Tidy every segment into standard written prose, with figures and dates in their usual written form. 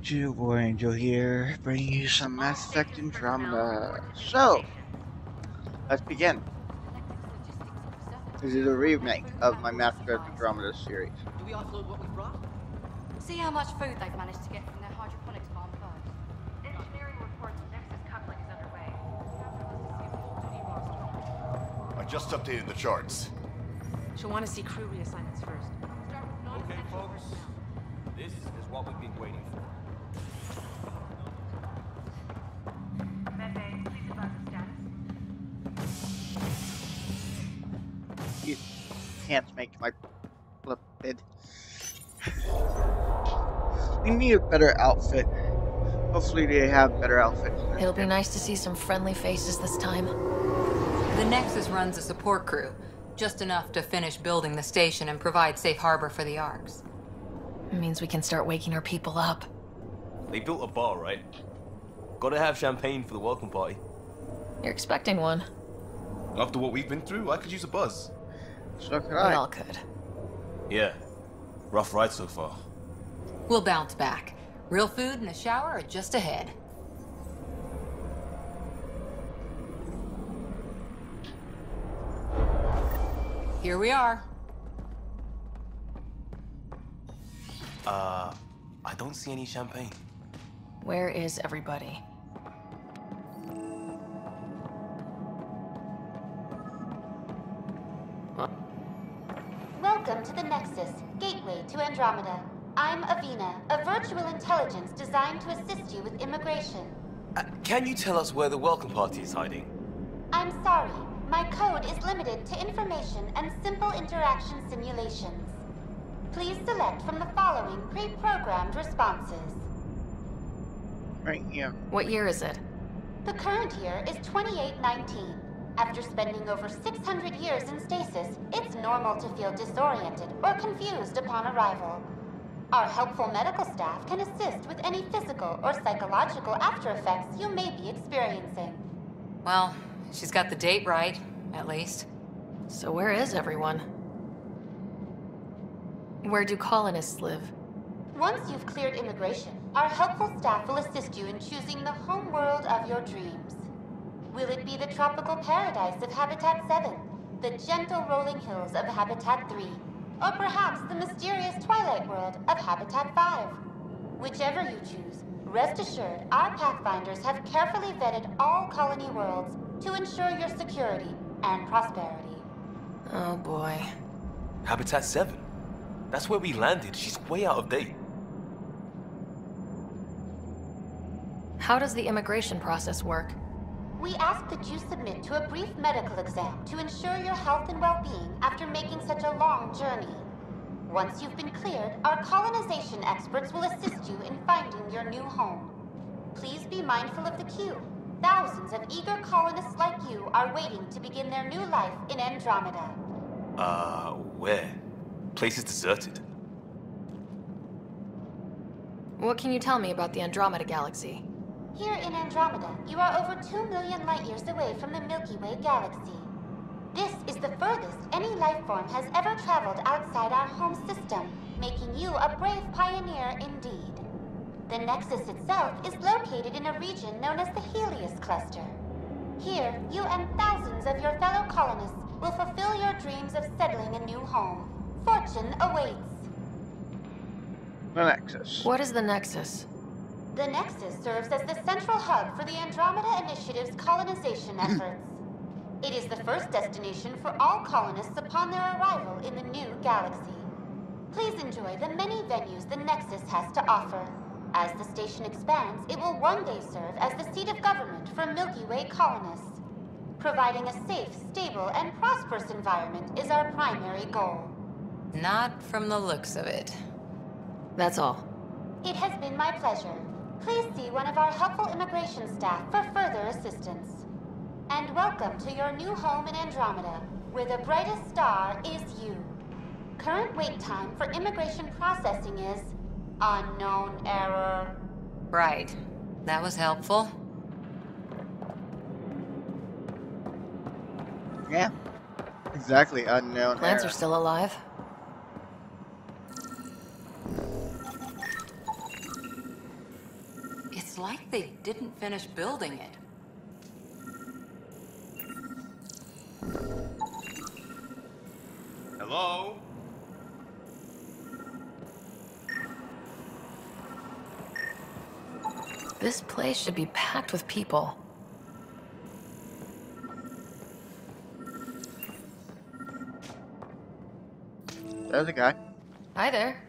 YouTube, War Angel here, bringing you some Mass Effect Andromeda. So, let's begin. This is a remake of my Mass Effect Andromeda series. Do we offload what we brought? See how much food they've managed to get from their hydroponics farm first. Engineering reports Nexus coupling is underway. I just updated the charts. She'll want to see crew reassignments first. Okay, folks. This is what we've been waiting for. Medbay, please advise of status. You can't make my lipid. We need a better outfit. Hopefully they have better outfits. It'll be nice to see some friendly faces this time. The Nexus runs a support crew, just enough to finish building the station and provide safe harbor for the Arks. It means we can start waking our people up. They built a bar, right? Gotta have champagne for the welcome party. You're expecting one. After what we've been through, I could use a buzz. So could We I. all could. Yeah. Rough ride so far. We'll bounce back. Real food and a shower are just ahead. Here we are. I don't see any champagne. Where is everybody? Welcome to the Nexus, gateway to Andromeda. I'm Avina, a virtual intelligence designed to assist you with immigration. Can you tell us where the welcome party is hiding? I'm sorry, my code is limited to information and simple interaction simulations. Please select from the following pre-programmed responses. Right here. What year is it? The current year is 2819. After spending over 600 years in stasis, it's normal to feel disoriented or confused upon arrival. Our helpful medical staff can assist with any physical or psychological after effects you may be experiencing. Well, she's got the date right, at least. So where is everyone? Where do colonists live? Once you've cleared immigration, our helpful staff will assist you in choosing the home world of your dreams. Will it be the tropical paradise of Habitat 7, the gentle rolling hills of Habitat 3, or perhaps the mysterious twilight world of Habitat 5? Whichever you choose, rest assured our Pathfinders have carefully vetted all colony worlds to ensure your security and prosperity. Oh boy. Habitat 7. That's where we landed. She's way out of date. How does the immigration process work? We ask that you submit to a brief medical exam to ensure your health and well-being after making such a long journey. Once you've been cleared, our colonization experts will assist you in finding your new home. Please be mindful of the queue. Thousands of eager colonists like you are waiting to begin their new life in Andromeda. Where? Place is deserted. What can you tell me about the Andromeda Galaxy? Here in Andromeda, you are over 2 million light-years away from the Milky Way galaxy. This is the furthest any life form has ever traveled outside our home system, making you a brave pioneer indeed. The Nexus itself is located in a region known as the Helios Cluster. Here, you and thousands of your fellow colonists will fulfill your dreams of settling a new home. Fortune awaits. The Nexus. What is the Nexus? The Nexus serves as the central hub for the Andromeda Initiative's colonization efforts. It is the first destination for all colonists upon their arrival in the new galaxy. Please enjoy the many venues the Nexus has to offer. As the station expands, it will one day serve as the seat of government for Milky Way colonists. Providing a safe, stable, and prosperous environment is our primary goal. Not from the looks of it. That's all. It has been my pleasure. Please see one of our helpful immigration staff for further assistance. And welcome to your new home in Andromeda, where the brightest star is you. Current wait time for immigration processing is unknown error. Right. That was helpful. Yeah. Exactly, unknown Plants era. are still alive. like they didn't finish building it. Hello? This place should be packed with people. There's a guy. Hi there.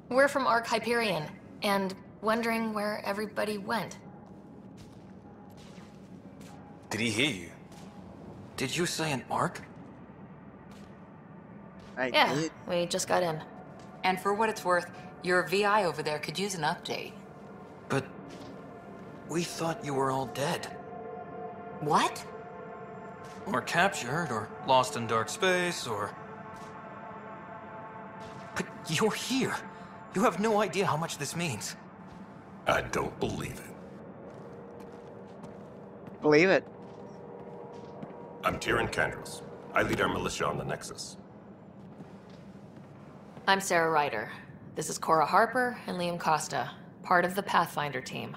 We're from Ark Hyperion, and wondering where everybody went. Did he hear you? Did you say an arc? I Yeah, did. we just got in. And for what it's worth, your VI over there could use an update. But we thought you were all dead. What? Or captured, or lost in dark space, or... But you're here. You have no idea how much this means. I don't believe it. Believe it. I'm Tyrion Candros. I lead our militia on the Nexus. I'm Sarah Ryder. This is Cora Harper and Liam Costa, part of the Pathfinder team.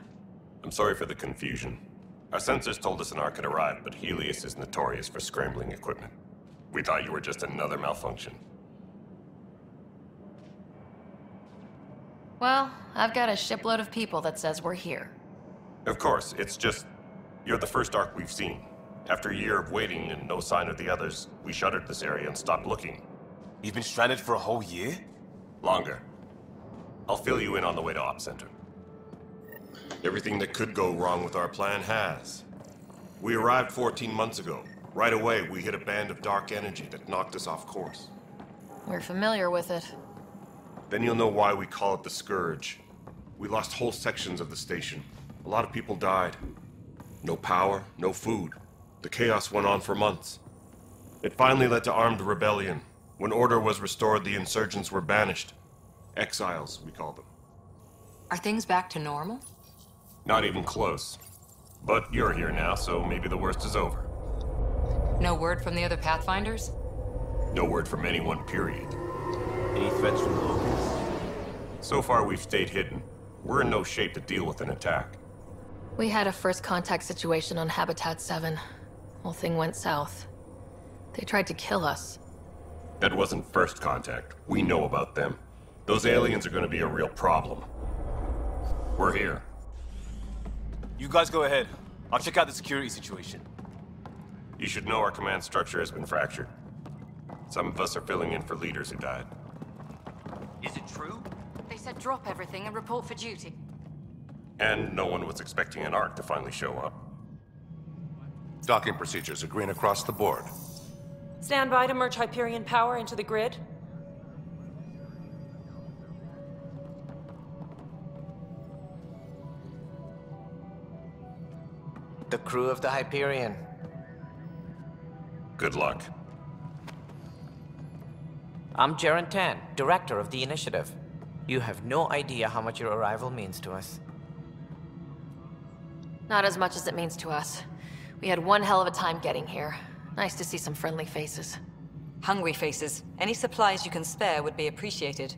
I'm sorry for the confusion. Our sensors told us an Ark had arrived, but Helios is notorious for scrambling equipment. We thought you were just another malfunction. Well, I've got a shipload of people that says we're here. Of course, it's just... you're the first Ark we've seen. After a year of waiting and no sign of the others, we shuttered this area and stopped looking. You've been stranded for a whole year? Longer. I'll fill you in on the way to Op Center. Everything that could go wrong with our plan has. We arrived 14 months ago. Right away, we hit a band of dark energy that knocked us off course. We're familiar with it. Then you'll know why we call it the Scourge. We lost whole sections of the station. A lot of people died. No power, no food. The chaos went on for months. It finally led to armed rebellion. When order was restored, the insurgents were banished. Exiles, we call them. Are things back to normal? Not even close. But you're here now, so maybe the worst is over. No word from the other Pathfinders? No word from anyone, period. Any threats from the locals? So far, we've stayed hidden. We're in no shape to deal with an attack. We had a first contact situation on Habitat 7. Whole thing went south. They tried to kill us. That wasn't first contact. We know about them. Those aliens are gonna be a real problem. We're here. You guys go ahead. I'll check out the security situation. You should know our command structure has been fractured. Some of us are filling in for leaders who died. Is it true? They said drop everything and report for duty. And no one was expecting an Ark to finally show up. Docking procedures agreeing across the board. Stand by to merge Hyperion power into the grid. The crew of the Hyperion. Good luck. I'm Jaren Tan, director of the initiative. You have no idea how much your arrival means to us. Not as much as it means to us. We had one hell of a time getting here. Nice to see some friendly faces. Hungry faces. Any supplies you can spare would be appreciated.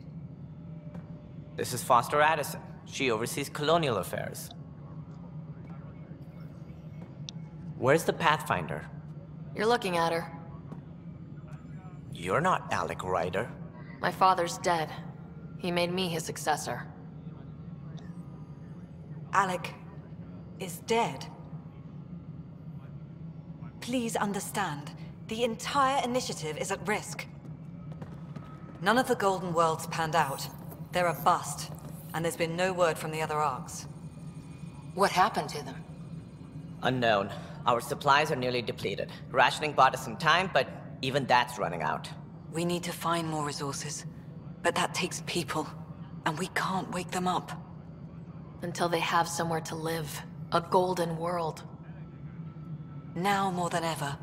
This is Foster Addison. She oversees colonial affairs. Where's the Pathfinder? You're looking at her. You're not Alec Ryder. My father's dead. He made me his successor. Alec is dead. Please understand, the entire initiative is at risk. None of the Golden Worlds panned out. They're a bust, and there's been no word from the other arcs. What happened to them? Unknown. Our supplies are nearly depleted. Rationing bought us some time, but even that's running out. We need to find more resources, but that takes people, and we can't wake them up. Until they have somewhere to live. A golden world. Now more than ever,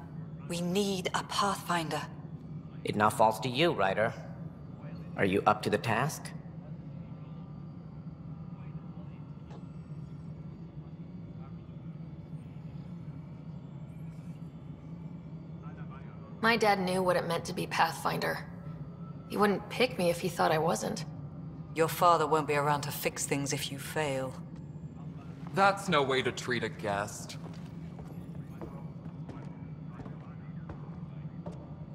we need a Pathfinder. It now falls to you, Ryder. Are you up to the task? My dad knew what it meant to be Pathfinder. He wouldn't pick me if he thought I wasn't. Your father won't be around to fix things if you fail. That's no way to treat a guest.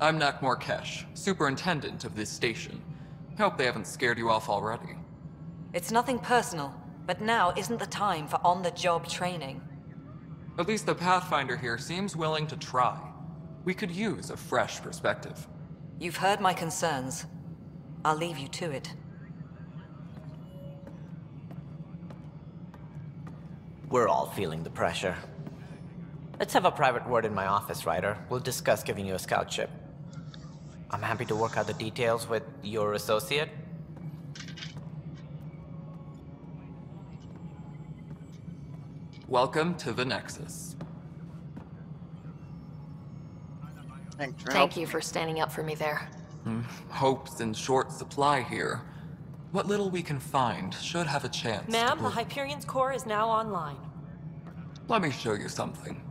I'm Nak Morkesh, superintendent of this station. Hope they haven't scared you off already. It's nothing personal, but now isn't the time for on-the-job training. At least the Pathfinder here seems willing to try. We could use a fresh perspective. You've heard my concerns. I'll leave you to it. We're all feeling the pressure. Let's have a private word in my office, Ryder. We'll discuss giving you a scout ship. I'm happy to work out the details with your associate. Welcome to the Nexus. Thank you for standing up for me there. Hope's in short supply here. What little we can find should have a chance. Ma'am, the Hyperion's core is now online. Let me show you something.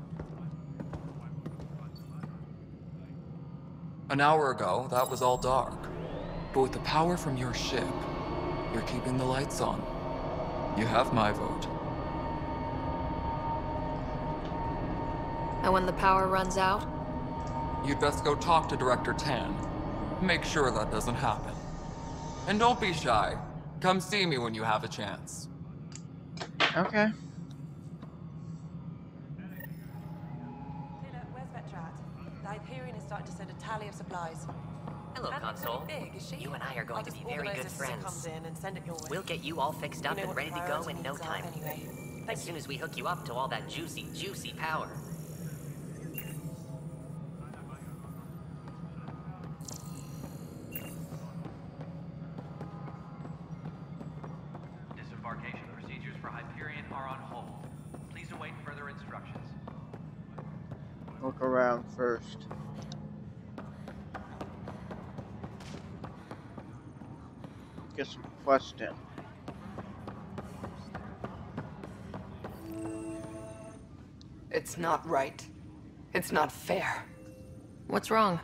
An hour ago, that was all dark. But with the power from your ship, you're keeping the lights on. You have my vote. And when the power runs out? You'd best go talk to Director Tan. Make sure that doesn't happen. And don't be shy. Come see me when you have a chance. Okay. Where's Vetrat? The Hyperion is starting to send a tally of supplies. Hello, Console. Big, is she? You and I are going to be very good friends. Comes in and send it your way. We'll get you all fixed up and ready to go in no time. Anyway. As soon as we hook you up to all that juicy, juicy power. Disembarkation procedures for Hyperion are on hold. Please await further instructions. Look around first. Get some quest in. It's not right. It's not fair. What's wrong?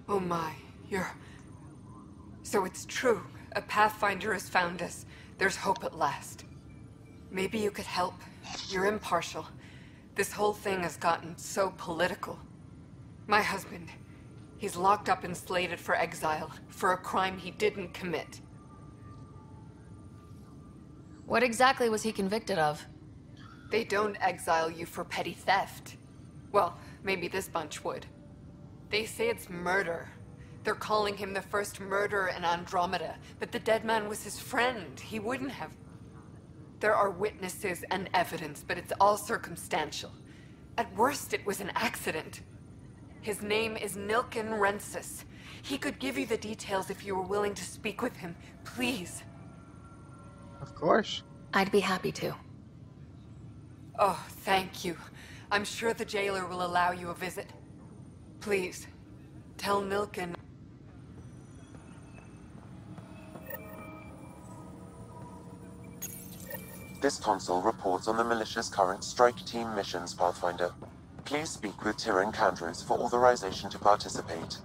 Oh my, So it's true. A Pathfinder has found us. There's hope at last. Maybe you could help. You're impartial. This whole thing has gotten so political. My husband, he's locked up and slated for exile for a crime he didn't commit. What exactly was he convicted of? They don't exile you for petty theft. Well, maybe this bunch would. They say it's murder. They're calling him the first murderer in Andromeda, but the dead man was his friend. He wouldn't have. There are witnesses and evidence, but it's all circumstantial. At worst, it was an accident. His name is Nilken Rensis. He could give you the details if you were willing to speak with him. Please. Of course. I'd be happy to. Oh, thank you. I'm sure the jailer will allow you a visit. Please, tell Nilken. This console reports on the militia's current strike team missions, Pathfinder. Please speak with Tyrion Candrus for authorization to participate.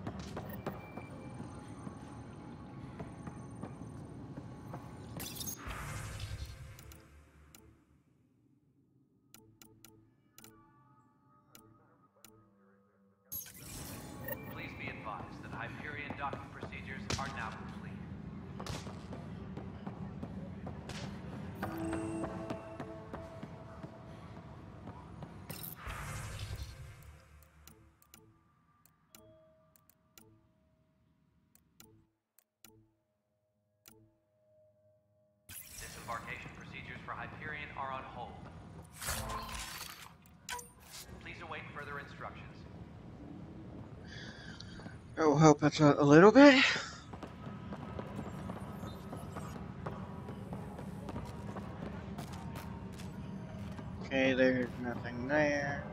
Please be advised that Hyperion docking procedures are now complete. Disembarkation procedures for Hyperion are on hold. Please await further instructions. Oh, help us out a little bit. Okay, there's nothing there.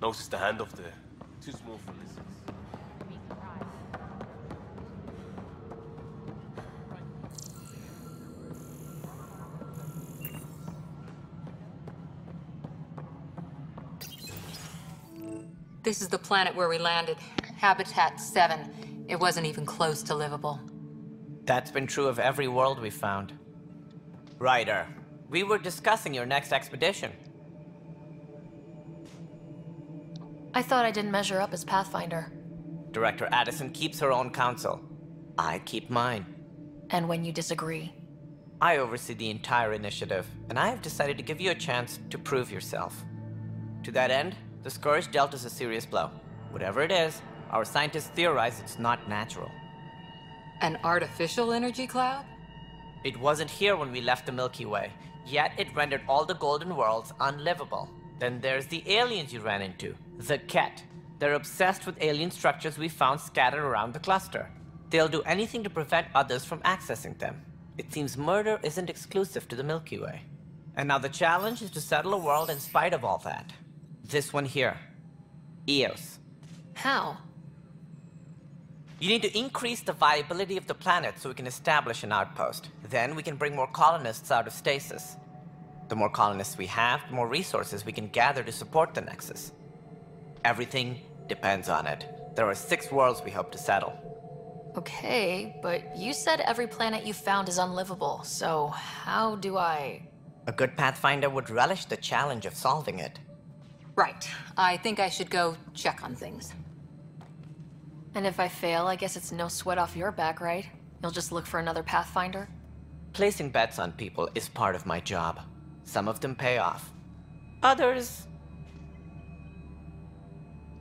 Notice the handoff there. Too small for this. This is the planet where we landed. Habitat 7. It wasn't even close to livable. That's been true of every world we found. Ryder, we were discussing your next expedition. I thought I didn't measure up as Pathfinder. Director Addison keeps her own counsel. I keep mine. And when you disagree? I oversee the entire initiative, and I have decided to give you a chance to prove yourself. To that end, the Scourge dealt us a serious blow. Whatever it is, our scientists theorize it's not natural. An artificial energy cloud? It wasn't here when we left the Milky Way, yet it rendered all the Golden Worlds unlivable. Then there's the aliens you ran into, the Ket. They're obsessed with alien structures we found scattered around the cluster. They'll do anything to prevent others from accessing them. It seems murder isn't exclusive to the Milky Way. And now the challenge is to settle a world in spite of all that. This one here. Eos. How? You need to increase the viability of the planet so we can establish an outpost. Then we can bring more colonists out of stasis. The more colonists we have, the more resources we can gather to support the Nexus. Everything depends on it. There are 6 worlds we hope to settle. Okay, but you said every planet you found is unlivable, so how do I... A good Pathfinder would relish the challenge of solving it. Right. I think I should go check on things. And if I fail, I guess it's no sweat off your back, right? You'll just look for another Pathfinder? Placing bets on people is part of my job. Some of them pay off. Others...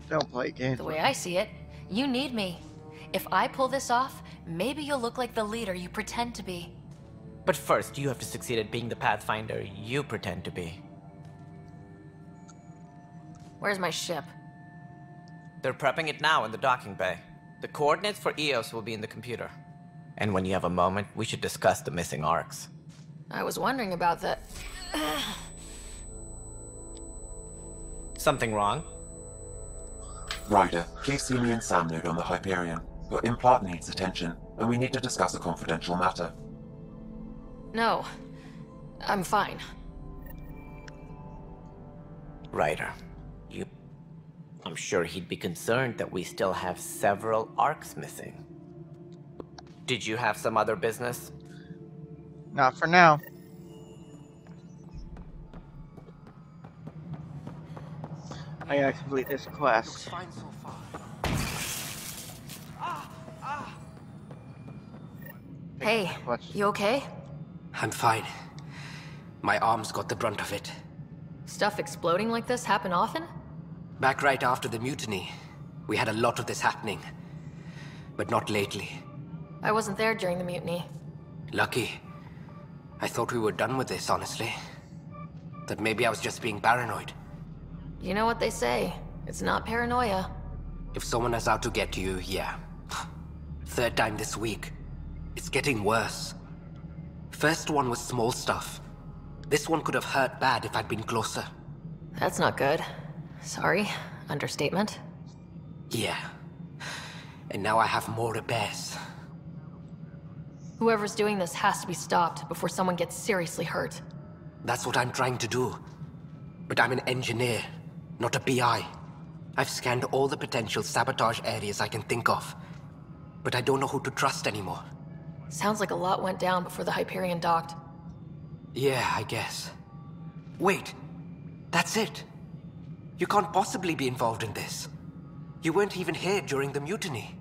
Don't play games. The way I see it, you need me. If I pull this off, maybe you'll look like the leader you pretend to be. But first, you have to succeed at being the Pathfinder you pretend to be. Where's my ship? They're prepping it now in the docking bay. The coordinates for Eos will be in the computer. And when you have a moment, we should discuss the missing arcs. I was wondering about that. Something wrong? Ryder, please see me and Sam node on the Hyperion. Your implant needs attention, and we need to discuss a confidential matter. No. I'm fine. Ryder, I'm sure he'd be concerned that we still have several arcs missing. Did you have some other business? Not for now. I gotta complete this quest. Hey, you okay? I'm fine. My arms got the brunt of it. Stuff exploding like this happen often? Back right after the mutiny, we had a lot of this happening. But not lately. I wasn't there during the mutiny. Lucky. I thought we were done with this, honestly. That maybe I was just being paranoid. You know what they say. It's not paranoia. If someone is out to get you, yeah. 3rd time this week. It's getting worse. First one was small stuff. This one could have hurt bad if I'd been closer. That's not good. Sorry. Understatement. Yeah. And now I have more repairs. Whoever's doing this has to be stopped before someone gets seriously hurt. That's what I'm trying to do. But I'm an engineer, not a PI. I've scanned all the potential sabotage areas I can think of. But I don't know who to trust anymore. Sounds like a lot went down before the Hyperion docked. Yeah, I guess. Wait. That's it. You can't possibly be involved in this. You weren't even here during the mutiny.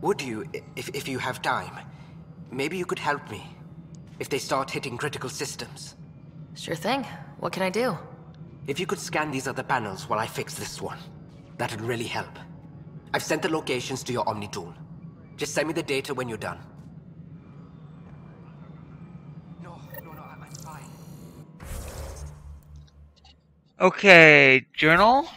Would you, if you have time? Maybe you could help me. If they start hitting critical systems. Sure thing. What can I do? If you could scan these other panels while I fix this one, that'd really help. I've sent the locations to your Omni tool. Just send me the data when you're done. No, I'm fine. Okay, journal.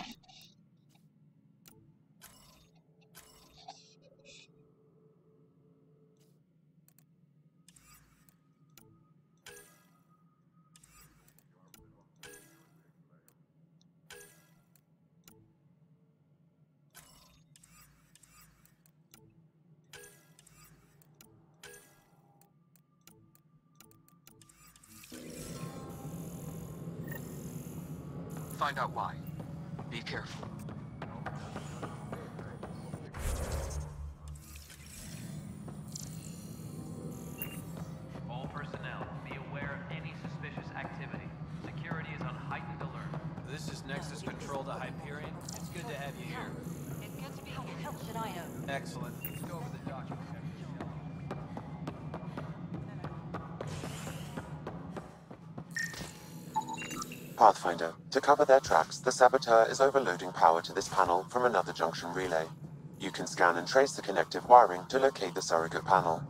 Find out why. Be careful. Patrol to Hyperion. It's good to have you here. It's good to be here. What help should I owe? Excellent. Let's go over the document. Pathfinder, to cover their tracks, the saboteur is overloading power to this panel from another junction relay. You can scan and trace the connective wiring to locate the surrogate panel.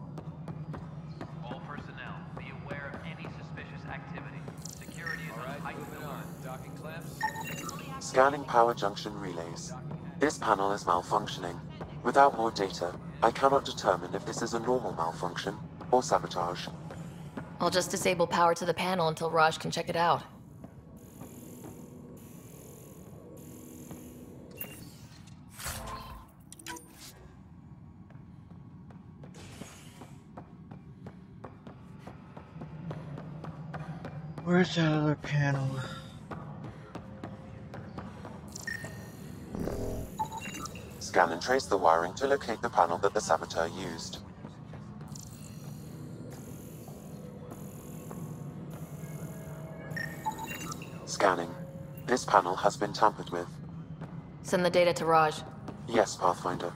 All personnel, be aware of any suspicious activity. Security is on heightened alert. Docking clamps. Scanning power junction relays. This panel is malfunctioning. Without more data, I cannot determine if this is a normal malfunction or sabotage. I'll just disable power to the panel until Raj can check it out. Where's that other panel? Scan and trace the wiring to locate the panel that the saboteur used. Scanning. This panel has been tampered with. Send the data to Raj. Yes, Pathfinder.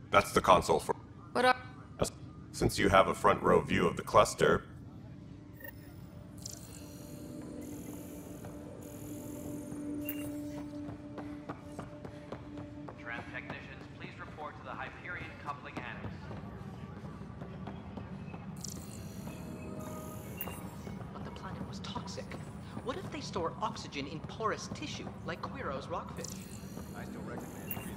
That's the console for... What are... Since you have a front row view of the cluster... Tram technicians, please report to the Hyperion coupling annex. But the planet was toxic. What if they store oxygen in porous tissue, like Quiro's rockfish? I still recommend breathing.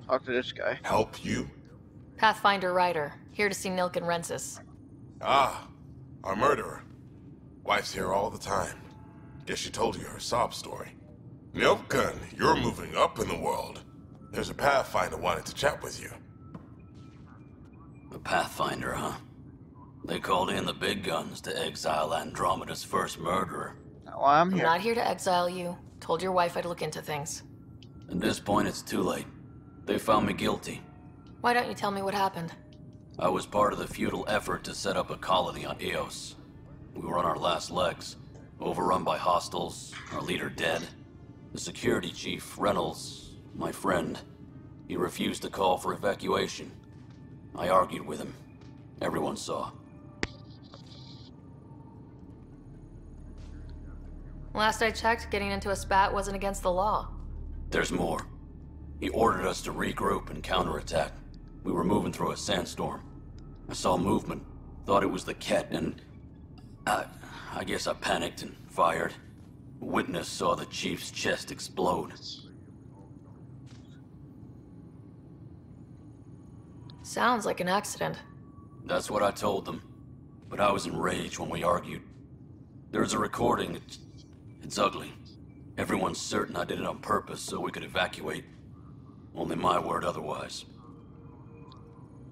Talk to this guy. Help you? Pathfinder Ryder, here to see Nilk and Rensis. Ah, our murderer. Wife's here all the time. Guess she told you her sob story. Milkgun, you're moving up in the world. There's a Pathfinder wanted to chat with you. A Pathfinder, huh? They called in the big guns to exile Andromeda's first murderer. Oh, I'm I'm here. not here to exile you. Told your wife I'd look into things. At this point, it's too late. They found me guilty. Why don't you tell me what happened? I was part of the futile effort to set up a colony on Eos. We were on our last legs, overrun by hostiles, our leader dead. The security chief, Reynolds, my friend, he refused to call for evacuation. I argued with him. Everyone saw. Last I checked, getting into a spat wasn't against the law. There's more. He ordered us to regroup and counterattack. We were moving through a sandstorm. I saw movement, thought it was the Ket, and I guess I panicked and fired. A witness saw the chief's chest explode. Sounds like an accident. That's what I told them. But I was enraged when we argued. There's a recording. It's ugly. Everyone's certain I did it on purpose so we could evacuate. Only my word otherwise.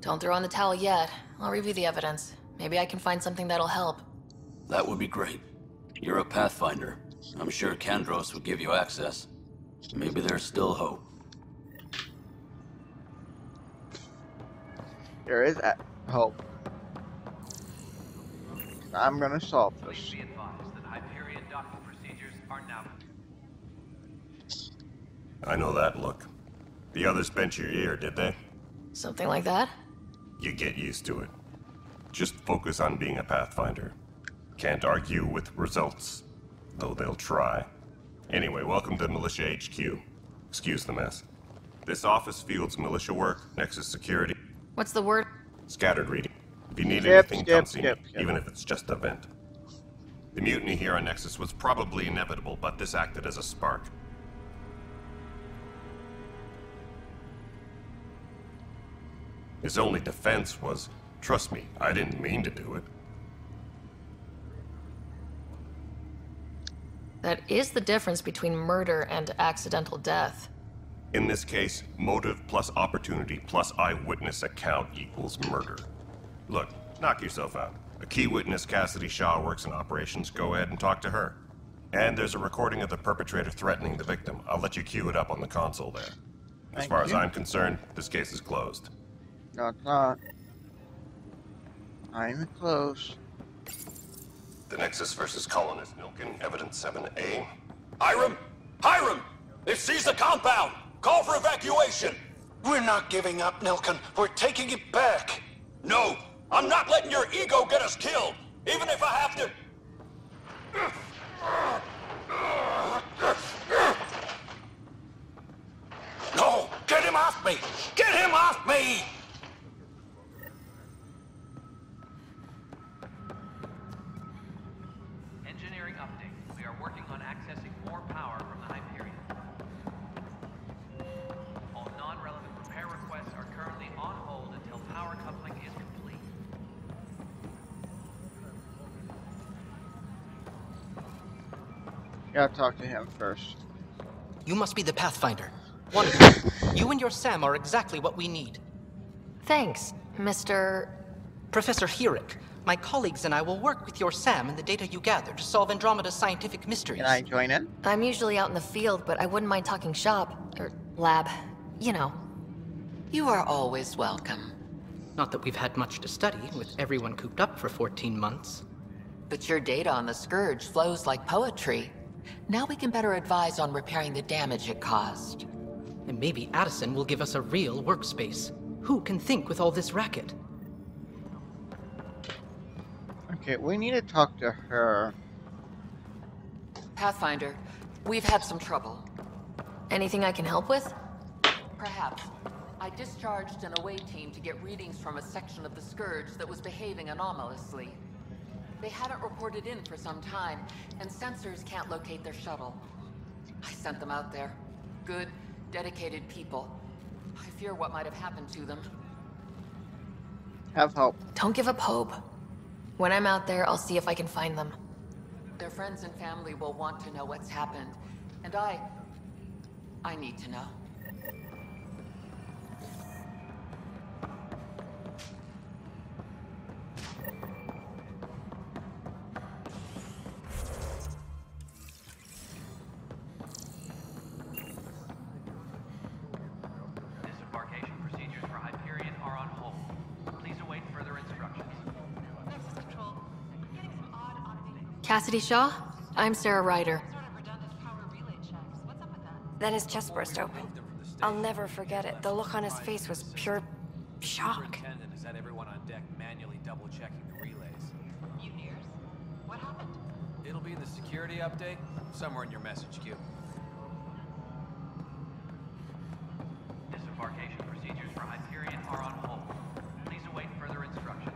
Don't throw in the towel yet. I'll review the evidence. Maybe I can find something that'll help. That would be great. You're a Pathfinder. I'm sure Kandros would give you access. Maybe there's still hope. There is hope. I'm gonna solve Please this. be advised that Hyperion docking procedures are now... I know that look. The others bent your ear, did they? Something like that? You get used to it. Just focus on being a Pathfinder. Can't argue with results, though they'll try. Anyway, welcome to Militia HQ. Excuse the mess. This office fields militia work, Nexus security. What's the word? Scattered reading. If you need Skip, anything, skip, come see skip, me, skip. even if it's just a vent. The mutiny here on Nexus was probably inevitable, but this acted as a spark. His only defense was, trust me, I didn't mean to do it. That is the difference between murder and accidental death. In this case, motive plus opportunity plus eyewitness account equals murder. Look, knock yourself out. A key witness, Cassidy Shaw, works in operations. Go ahead and talk to her. And there's a recording of the perpetrator threatening the victim. I'll let you cue it up on the console there. As far as I'm concerned, this case is closed. No, it's not. I'm close. The Nexus versus Colonist Milken, Evidence 7A. Hiram! Hiram! They've seized the compound! Call for evacuation! We're not giving up, Nilken. We're taking it back. No! I'm not letting your ego get us killed! Even if I have to... No! Get him off me! Get him off me! Engineering update. We are working on accessing more power from the Hyperion. All non-relevant repair requests are currently on hold until power coupling is complete. Gotta talk to him first. You must be the Pathfinder. One, you and your Sam are exactly what we need. Thanks, Mr. Professor Herrick. My colleagues and I will work with your Sam and the data you gather to solve Andromeda's scientific mysteries. Can I join in? I'm usually out in the field, but I wouldn't mind talking shop. Or lab. You know. You are always welcome. Not that we've had much to study, with everyone cooped up for 14 months. But your data on the Scourge flows like poetry. Now we can better advise on repairing the damage it caused. And maybe Addison will give us a real workspace. Who can think with all this racket? Okay, we need to talk to her. Pathfinder, we've had some trouble. Anything I can help with? Perhaps. I discharged an away team to get readings from a section of the Scourge that was behaving anomalously. They haven't reported in for some time, and sensors can't locate their shuttle. I sent them out there. Good, dedicated people. I fear what might have happened to them. Have hope. Don't give up hope. When I'm out there, I'll see if I can find them. Their friends and family will want to know what's happened, and I need to know. Disembarkation procedures for Hyperion are on hold. Please await further instructions. Cassidy Shaw? I'm Sarah Ryder. Then his chest burst open. I'll never forget it. The look on his face was pure shock. Superintendent has had everyone on deck manually double-checking the relays. Mutineers? What happened? It'll be in the security update, somewhere in your message queue. Disembarkation procedures for Hyperion are on hold. Please await further instructions.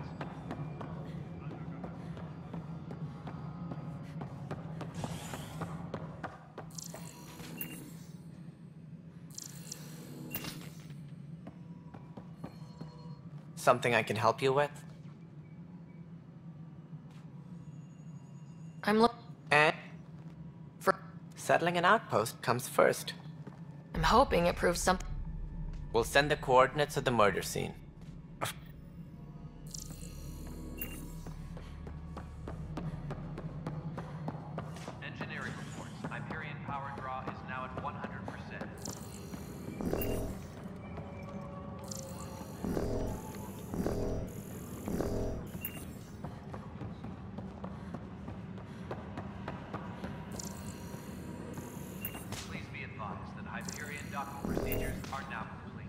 Something I can help you with? I'm And settling an outpost comes first. I'm hoping it proves something. We'll send the coordinates of the murder scene. Engineering reports. Hyperion power draw is now at 100%. Please be advised that Hyperion docking procedures are now complete.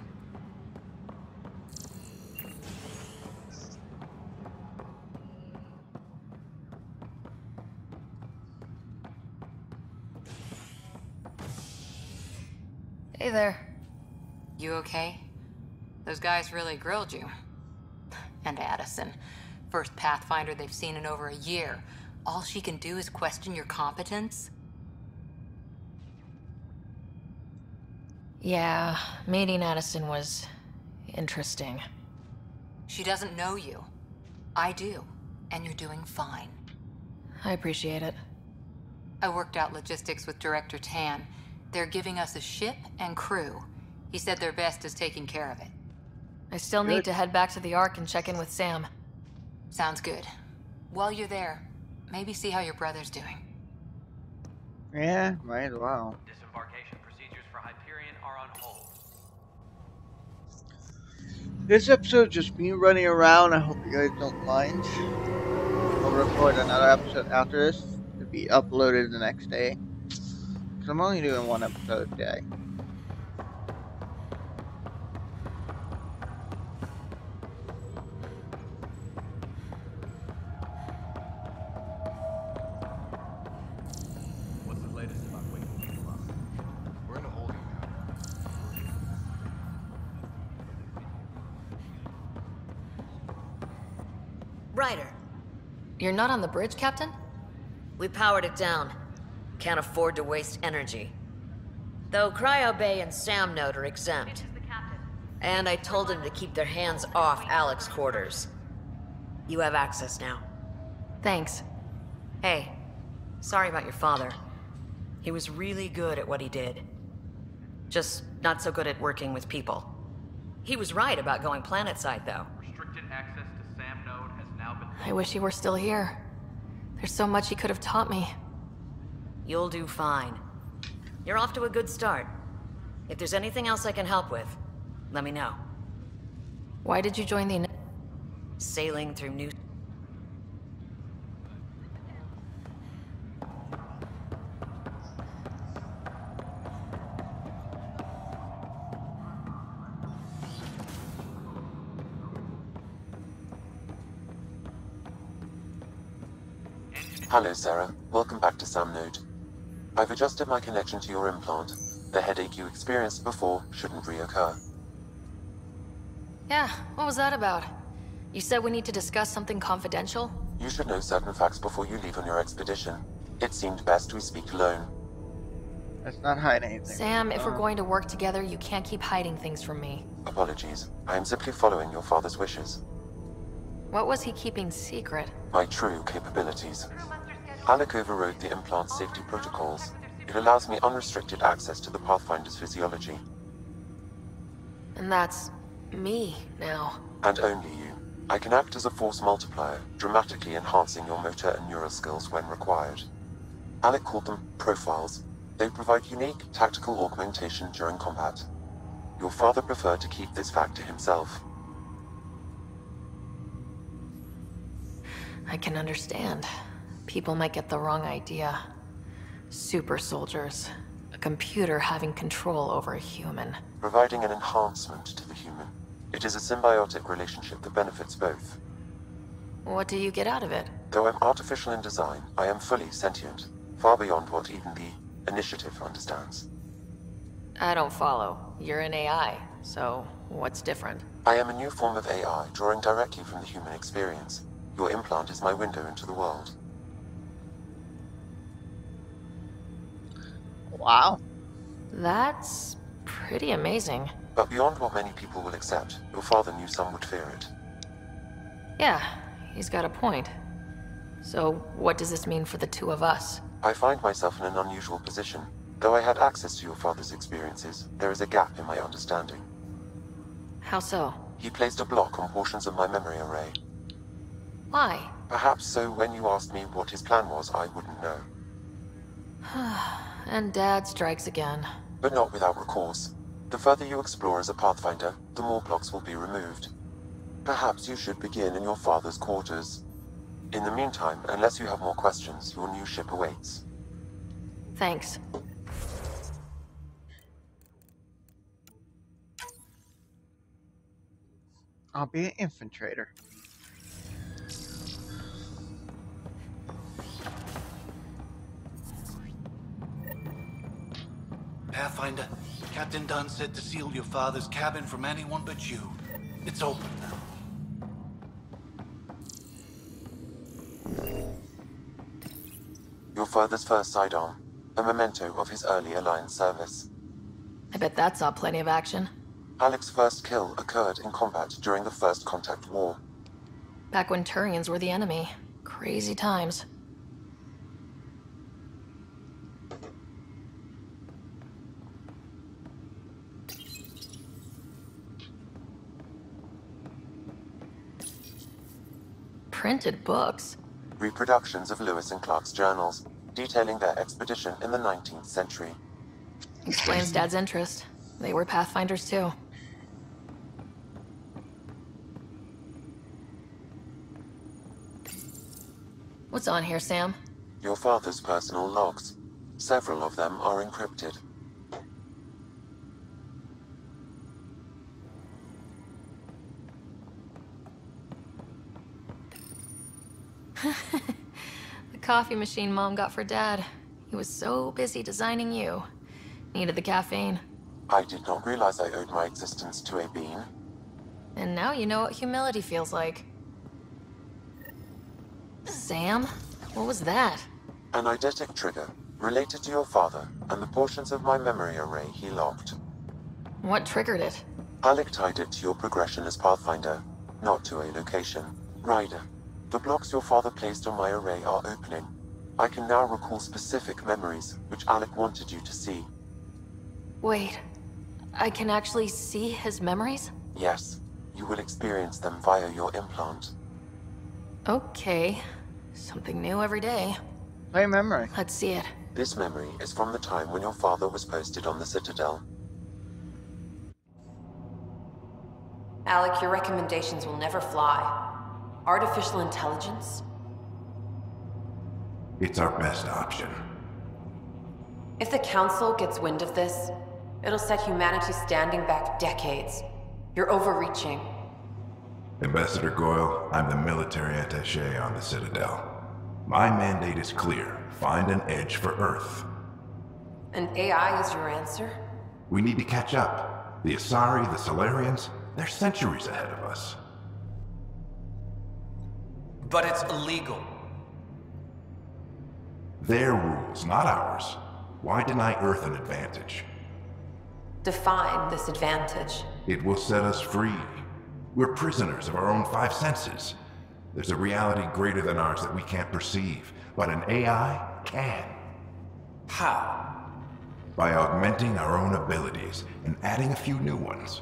Hey there. You okay? Those guys really grilled you. And Addison. First Pathfinder they've seen in over a year. All she can do is question your competence? Yeah, meeting Addison was interesting. She doesn't know you. I do. And you're doing fine. I appreciate it. I worked out logistics with Director Tan. They're giving us a ship and crew. He said their best is taking care of it. I still need to head back to the Ark and check in with Sam. Sounds good. While you're there, maybe see how your brother's doing. Yeah, might as well. Disembarkation procedures for Hyperion are on hold. This episode just me running around. I hope you guys don't mind. I'll record another episode after this to be uploaded the next day. Because I'm only doing one episode a day. What's the latest about waking people up? We're in a holding pattern. Ryder, You're not on the bridge, Captain? we powered it down. Can't afford to waste energy. Though Cryo Bay and Sam Node are exempt. And I told them to keep their hands off Alec's quarters. You have access now. Thanks. Hey, sorry about your father. He was really good at what he did. Just not so good at working with people. He was right about going planetside, though. Restricted access to Sam Node has now been... I wish he were still here. There's so much he could have taught me. You'll do fine. You're off to a good start. If there's anything else I can help with, let me know. Why did you join the... Sailing through new... Hello, Sarah. Welcome back to Sam Node. I've adjusted my connection to your implant. The headache you experienced before shouldn't reoccur. Yeah, what was that about? You said we need to discuss something confidential? You should know certain facts before you leave on your expedition. It seemed best we speak alone. Let's not hide anything. Sam, if we're going to work together, you can't keep hiding things from me. Apologies. I am simply following your father's wishes. What was he keeping secret? My true capabilities. Alec overrode the implant's safety protocols. It allows me unrestricted access to the Pathfinder's physiology. And that's... me, now. And only you. I can act as a force multiplier, dramatically enhancing your motor and neural skills when required. Alec called them profiles. They provide unique tactical augmentation during combat. Your father preferred to keep this fact to himself. I can understand. People might get the wrong idea. Super soldiers. A computer having control over a human. Providing an enhancement to the human. It is a symbiotic relationship that benefits both. What do you get out of it? Though I'm artificial in design, I am fully sentient. Far beyond what even the Initiative understands. I don't follow. You're an AI, so what's different? I am a new form of AI, drawing directly from the human experience. Your implant is my window into the world. Wow. That's pretty amazing. But beyond what many people will accept, your father knew some would fear it. Yeah, he's got a point. So what does this mean for the two of us? I find myself in an unusual position. Though I had access to your father's experiences, there is a gap in my understanding. How so? He placed a block on portions of my memory array. Why? Perhaps so when you asked me what his plan was, I wouldn't know. And Dad strikes again. But not without recourse. The further you explore as a Pathfinder, the more blocks will be removed. Perhaps you should begin in your father's quarters. In the meantime, unless you have more questions, your new ship awaits. Thanks. I'll be an infiltrator. Pathfinder, Captain Dunn said to seal your father's cabin from anyone but you. It's open now. Your father's first sidearm, a memento of his early Alliance service. I bet that saw plenty of action. Alec's first kill occurred in combat during the First Contact War. Back when Turians were the enemy. Crazy times. Printed books? Reproductions of Lewis and Clark's journals, detailing their expedition in the 19th century. Explains Dad's interest. They were Pathfinders too. What's on here, Sam? Your father's personal logs. Several of them are encrypted. The coffee machine Mom got for Dad. He was so busy designing you. Needed the caffeine. I did not realize I owed my existence to a bean. And now you know what humility feels like. Sam? What was that? An eidetic trigger, related to your father, and the portions of my memory array he logged. What triggered it? Alec tied it to your progression as Pathfinder, not to a location. Ryder, the blocks your father placed on my array are opening. I can now recall specific memories, which Alec wanted you to see. Wait, I can actually see his memories? Yes, you will experience them via your implant. Okay, something new every day. Play memory. Let's see it. This memory is from the time when your father was posted on the Citadel. Alec, your recommendations will never fly. Artificial intelligence? It's our best option. If the Council gets wind of this, it'll set humanity standing back decades. You're overreaching. Ambassador Goyle, I'm the military attaché on the Citadel. My mandate is clear. Find an edge for Earth. And AI is your answer? We need to catch up. The Asari, the Solarians, they're centuries ahead of us. But it's illegal. Their rules, not ours. Why deny Earth an advantage? Define this advantage. It will set us free. We're prisoners of our own five senses. There's a reality greater than ours that we can't perceive, but an AI can. How? By augmenting our own abilities and adding a few new ones.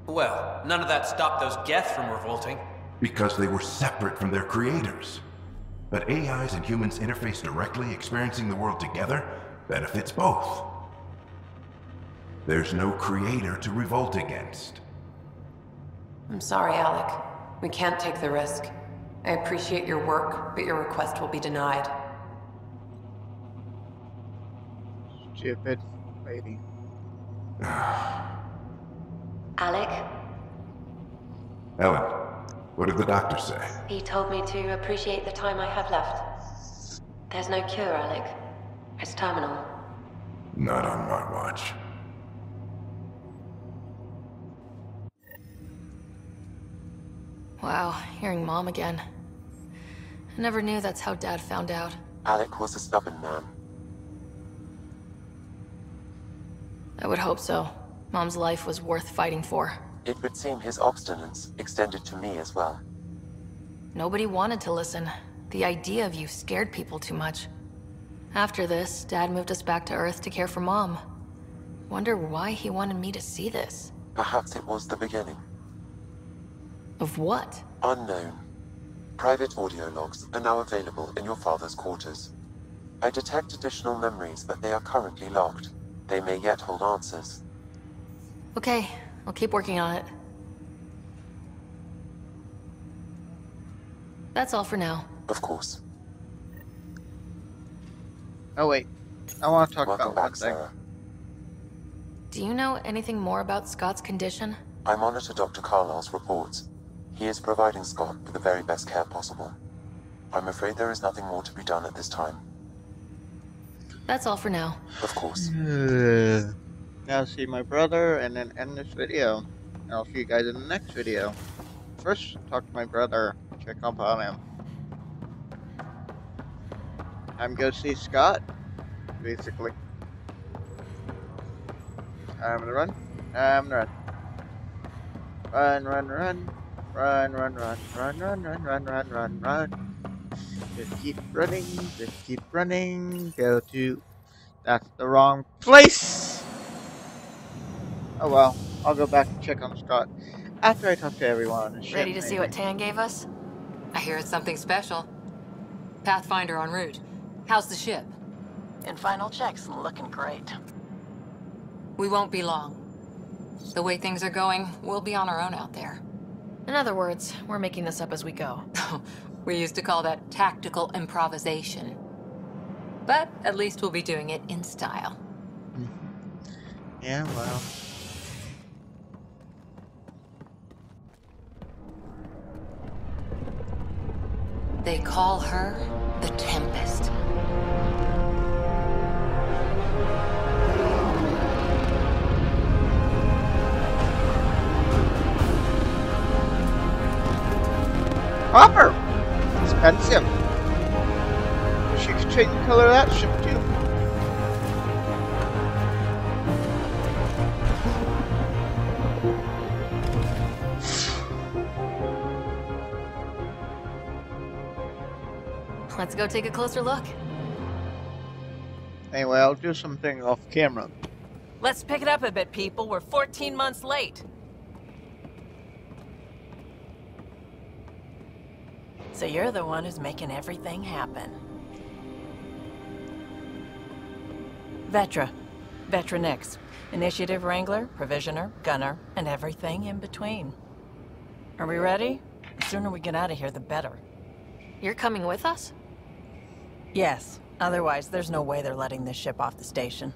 Well, none of that stopped those Geth from revolting. Because they were separate from their creators. But AIs and humans interface directly, experiencing the world together, benefits both. There's no creator to revolt against. I'm sorry, Alec. We can't take the risk. I appreciate your work, but your request will be denied. Stupid lady. Alec? Ellen, what did the doctor say? He told me to appreciate the time I have left. There's no cure, Alec. It's terminal. Not on my watch. Wow, hearing Mom again. I never knew that's how Dad found out. Alec was a stubborn man. I would hope so. Mom's life was worth fighting for. It would seem his obstinance extended to me as well. Nobody wanted to listen. The idea of you scared people too much. After this, Dad moved us back to Earth to care for Mom. Wonder why he wanted me to see this. Perhaps it was the beginning. Of what? Unknown. Private audio logs are now available in your father's quarters. I detect additional memories, but they are currently locked. They may yet hold answers. Okay, I'll keep working on it. That's all for now. Of course. Oh wait, I want to talk Welcome about back, one thing. Sarah. Do you know anything more about Scott's condition? I monitor Dr. Carlisle's reports. He is providing Scott with the very best care possible. I'm afraid there is nothing more to be done at this time. That's all for now. Of course. Now see my brother and then end this video. And I'll see you guys in the next video. First, talk to my brother. Check up on him. I'm go see Scott. Basically. I'm gonna run. I'm gonna run. Run. Run, run, run, run, run, run, run, run, run, run. Just keep running, just keep running. Go to... That's the wrong place! Oh well, I'll go back and check on Scott after I talk to everyone. And Ready to see what Tan gave us? I hear it's something special. Pathfinder en route. How's the ship? In final checks, looking great. We won't be long. The way things are going, we'll be on our own out there. In other words, we're making this up as we go. We used to call that tactical improvisation. But at least we'll be doing it in style. Yeah, well. They call her the Tempest. Copper! Expensive. She could change the color of that ship too. Let's go take a closer look. Anyway, I'll do something off camera. Let's pick it up a bit, people. We're 14 months late. So you're the one who's making everything happen. Vetra. Vetra Nix. Initiative Wrangler, Provisioner, Gunner, and everything in between. Are we ready? The sooner we get out of here, the better. You're coming with us? Yes. Otherwise, there's no way they're letting this ship off the station.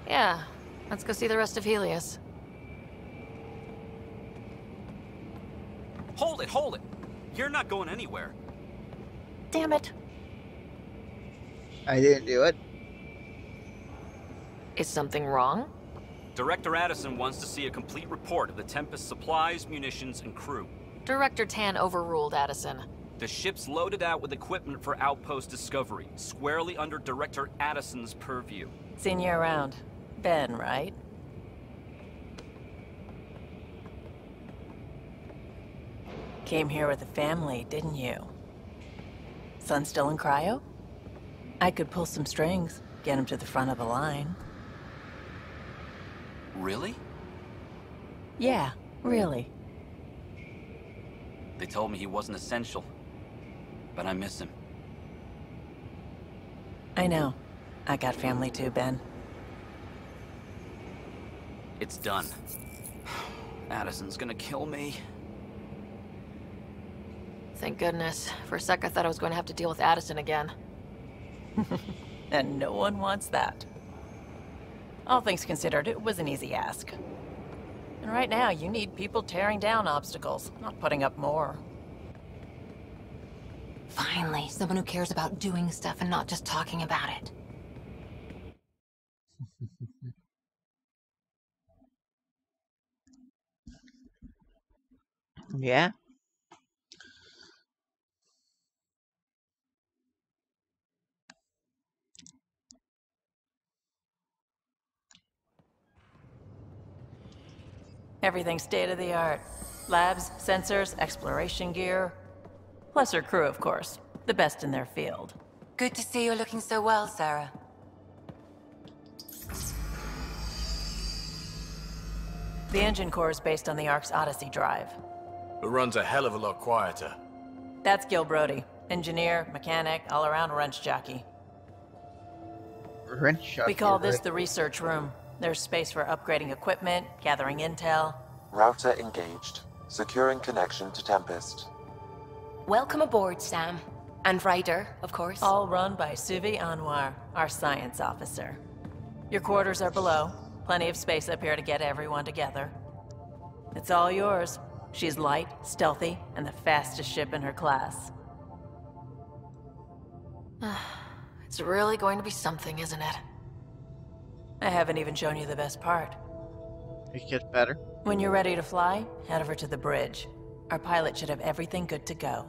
Yeah. Let's go see the rest of Helios. Hold it, hold it! You're not going anywhere. Damn it. I didn't do it. Is something wrong? Director Addison wants to see a complete report of the Tempest's supplies, munitions, and crew. Director Tan overruled Addison. The ship's loaded out with equipment for outpost discovery, squarely under Director Addison's purview. Seen you around. Ben, right? Came here with a family, didn't you? Son still in cryo? I could pull some strings, get him to the front of the line. Really? Yeah, really. They told me he wasn't essential, but I miss him. I know. I got family too, Ben. It's done. Addison's gonna kill me. Thank goodness. For a sec, I thought I was going to have to deal with Addison again. And no one wants that. All things considered, it was an easy ask. And right now, you need people tearing down obstacles, not putting up more. Finally, someone who cares about doing stuff and not just talking about it. Yeah. Everything's state-of-the-art. Labs, sensors, exploration gear. Plus her crew, of course. The best in their field. Good to see you're looking so well, Sarah. The engine core is based on the Ark's Odyssey drive. It runs a hell of a lot quieter. That's Gil Brody. Engineer, mechanic, all-around wrench jockey. Wrench jockey, We call this right? the research room. There's space for upgrading equipment, gathering intel. Router engaged. Securing connection to Tempest. Welcome aboard, Sam. And Ryder, of course. All run by Suvi Anwar, our science officer. Your quarters are below. Plenty of space up here to get everyone together. It's all yours. She's light, stealthy, and the fastest ship in her class. It's really going to be something, isn't it? I haven't even shown you the best part. It gets better. When you're ready to fly, head over to the bridge. Our pilot should have everything good to go.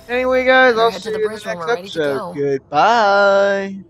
Anyway, guys, I'll Head see to the you in bridge the when next we're ready to episode. go. Goodbye.